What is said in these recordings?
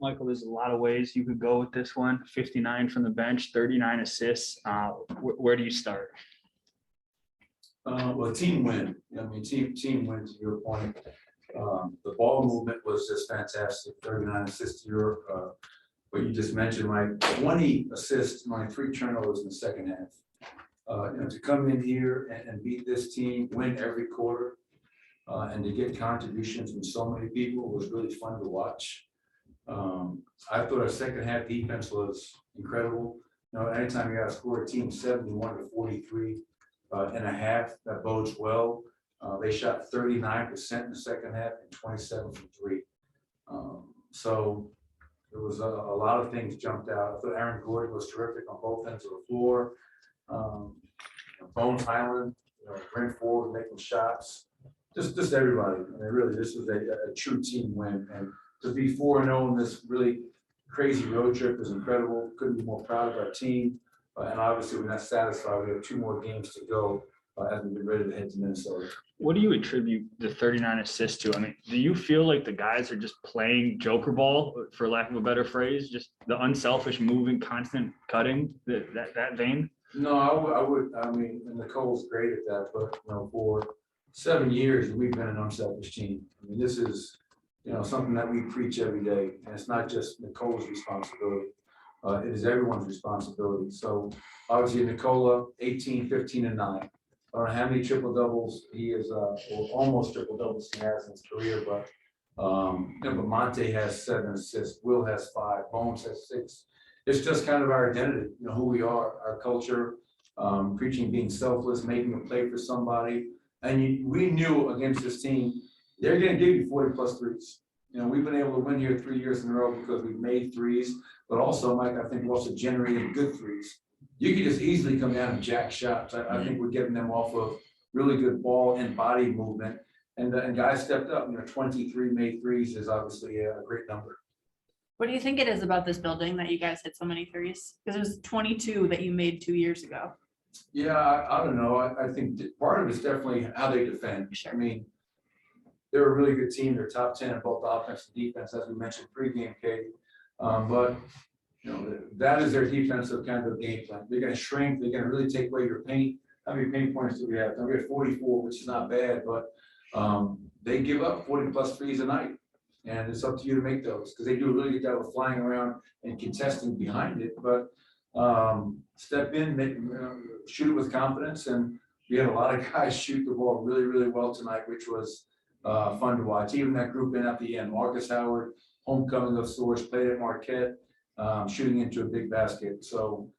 Michael, there's a lot of ways you could go with this one. 59 from the bench, 39 assists. Where do you start? Well, team win. I mean, team win, to your point. The ball movement was just fantastic. 39 assists. What you just mentioned, Mike. 20 assists, my 3 turnovers in the second half. To come in here and beat this team, win every quarter, and to get contributions from so many people was really fun to watch. I thought our second half defense was incredible. Anytime you got to score a team 71 to 43 and a half, that bodes well. They shot 39% in the second half and 27 from 3. So there was a lot of things jumped out. I thought Aaron Gordon was terrific on both ends of the floor. Bones Hyland, ran forward, making shots. Just everybody. I mean, really, this was a true team win. And to be 4-0 in this really crazy road trip is incredible. Couldn't be more proud of our team. And obviously, we're not satisfied. We have 2 more games to go as we get ready to head to Minnesota. What do you attribute the 39 assists to? I mean, do you feel like the guys are just playing Joker ball, for lack of a better phrase, just the unselfish moving, constant cutting, that vein? No, I would. I mean, and Nicole's great at that. But for 7 years, we've been an unselfish team. I mean, this is something that we preach every day, and it's not just Nicole's responsibility. It is everyone's responsibility. So obviously, Nicola, 18, 15, and 9. I don't know how many triple doubles he is, or almost triple doubles he has in his career, but Monte has 7 assists, Will has 5, Bones has 6. It's just kind of our identity, who we are, our culture, preaching being selfless, making a play for somebody. And we knew against this team, they're going to give you 40+ threes. We've been able to win here 3 years in a row because we've made threes, but also, Mike, I think we're also generating good threes. You could just easily come down and jack shots. I think we're getting them off of really good ball and body movement. And guys stepped up. 23 made threes is obviously a great number. What do you think it is about this building that you guys hit so many threes? Because it was 22 that you made 2 years ago. Yeah, I don't know. I think part of it's definitely how they defend. Sure. I mean, they're a really good team. They're top 10 in both offense and defense, as we mentioned pregame, Katie. But that is their defensive kind of game plan. They're going to shrink. They're going to really take away your paint. How many paint points do we have? We have 44, which is not bad, but they give up 40+ threes a night. And it's up to you to make those because they do a really good job of flying around and contesting behind it. But step in, shoot it with confidence. And we had a lot of guys shoot the ball really, really well tonight, which was fun to watch. Even that group in at the end, Marcus Howard, homecoming of sorts, played at Marquette, shooting into a big basket. So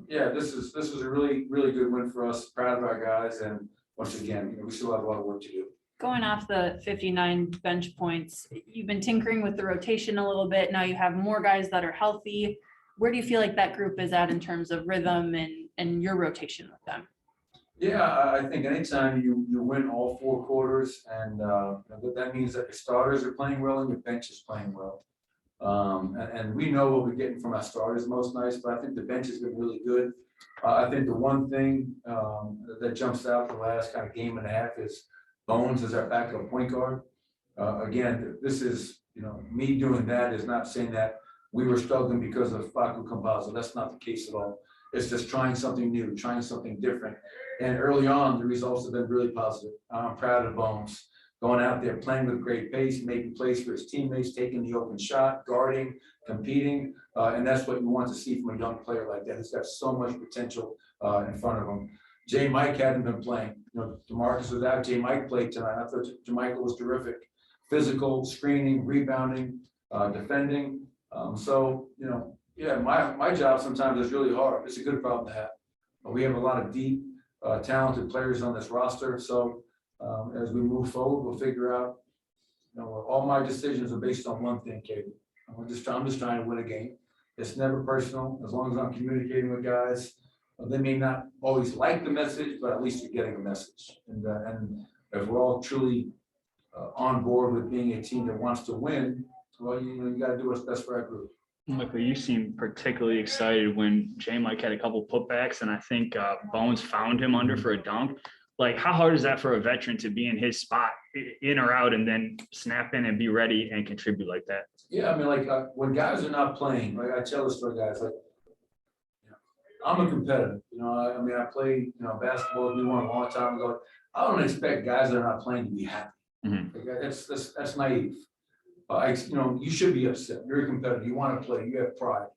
this was a really, really good win for us. Proud of our guys. And once again, we still have a lot of work to do. Going off the 59 bench points, you've been tinkering with the rotation a little bit. Now you have more guys that are healthy. Where do you feel like that group is at in terms of rhythm and your rotation with them? Yeah, I think anytime you win all 4 quarters, and that means that the starters are playing well and your bench is playing well. And we know what we're getting from our starters most nights, but I think the bench has been really good. I think the one thing that jumps out the last kind of game and a half is Bones as our backup point guard. Again, this is, me doing that is not saying that we were struggling because of Facu Campazzo. That's not the case at all. It's just trying something new, trying something different. And early on, the results have been really positive. I'm proud of Bones going out there, playing with great pace, making plays for his teammates, taking the open shot, guarding, competing. And that's what you want to see from a young player like that. He's got so much potential in front of him. J. Mike hadn't been playing. DeMarcus was out. J. Mike played tonight. I thought JaMichael was terrific. Physical, screening, rebounding, defending. My job sometimes is really hard. It's a good problem to have. We have a lot of deep, talented players on this roster. So as we move forward, we'll figure out. All my decisions are based on one thing, Katie. I'm just trying to win a game. It's never personal. As long as I'm communicating with guys. They may not always like the message, but at least you're getting a message. And if we're all truly on board with being a team that wants to win, well, you got to do what's best for our group. Michael, you seemed particularly excited when J. Mike had a couple putbacks, and I think Bones found him under for a dunk. like, how hard is that for a veteran to be in his spot, in or out, and then snap in and be ready and contribute like that? Yeah, I mean, like, when guys are not playing, like, I tell this to guys, like, I'm a competitor, I mean, I played, basketball, we won a long time ago. I don't expect guys that are not playing to be happy. Mhm. Like, that's naive. You should be upset. You're a competitor. You want to play. You have pride.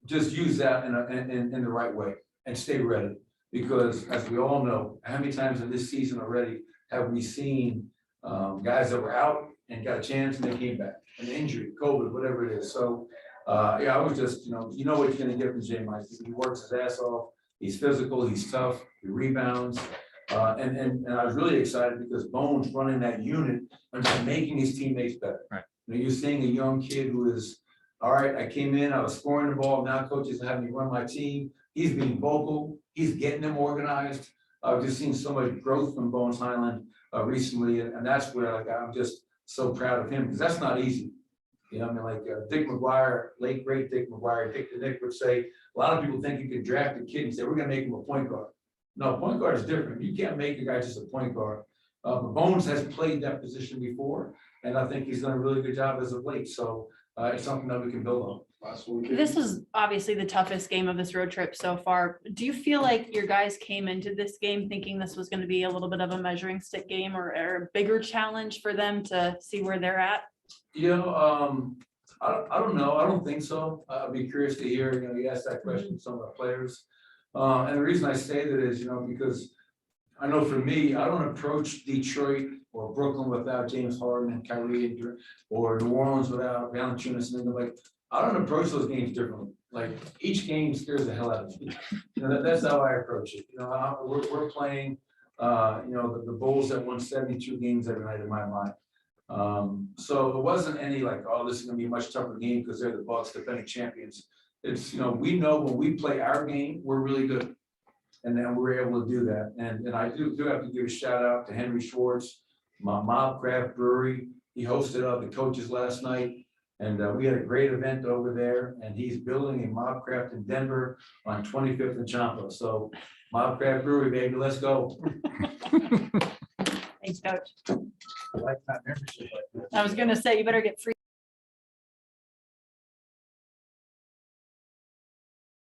Just use that in the right way and stay ready. Because as we all know, how many times in this season already have we seen guys that were out and got a chance and they came back, an injury, COVID, whatever it is. So I was just, what you're going to get from Jay Mike. He works his ass off. He's physical. He's tough. He rebounds. And I was really excited because Bone's running that unit and just making his teammates better. Right. You're seeing a young kid who is, all right, I came in, I was scoring the ball, now coaches are having me run my team. He's being vocal, he's getting them organized. I've just seen so much growth from Bones Hyland recently, and that's where I'm just so proud of him, because that's not easy. Dick McGuire, late great Dick McGuire, Dick the Nick would say, a lot of people think you can draft a kid and say, we're gonna make him a point guard. No, point guard is different. You can't make a guy just a point guard. But Bones has played that position before, and I think he's done a really good job as of late. So it's something that we can build on. This was obviously the toughest game of this road trip so far. Do you feel like your guys came into this game thinking this was going to be a little bit of a measuring stick game or a bigger challenge for them to see where they're at? I don't know. I don't think so. I'd be curious to hear, you asked that question to some of the players. And the reason I say that is, because I know for me, I don't approach Detroit or Brooklyn without James Harden and Kyrie, or New Orleans without Valanciunas, and like, I don't approach those games differently. Like, each game scares the hell out of me. That's how I approach it. We're playing, the Bulls that won 72 games every night in my mind. So it wasn't any like, oh, this is gonna be a much tougher game because they're the Bucks, defending champions. It's, we know when we play our game, we're really good. And then we're able to do that. And I do have to give a shout out to Henry Schwartz, my Mob Craft Brewery. He hosted the coaches last night. And we had a great event over there. And he's building a Mob Craft in Denver on 25th and Champa. So Mob Craft Brewery, baby, let's go. Thanks, Coach. I like that membership. I was going to say, you better get free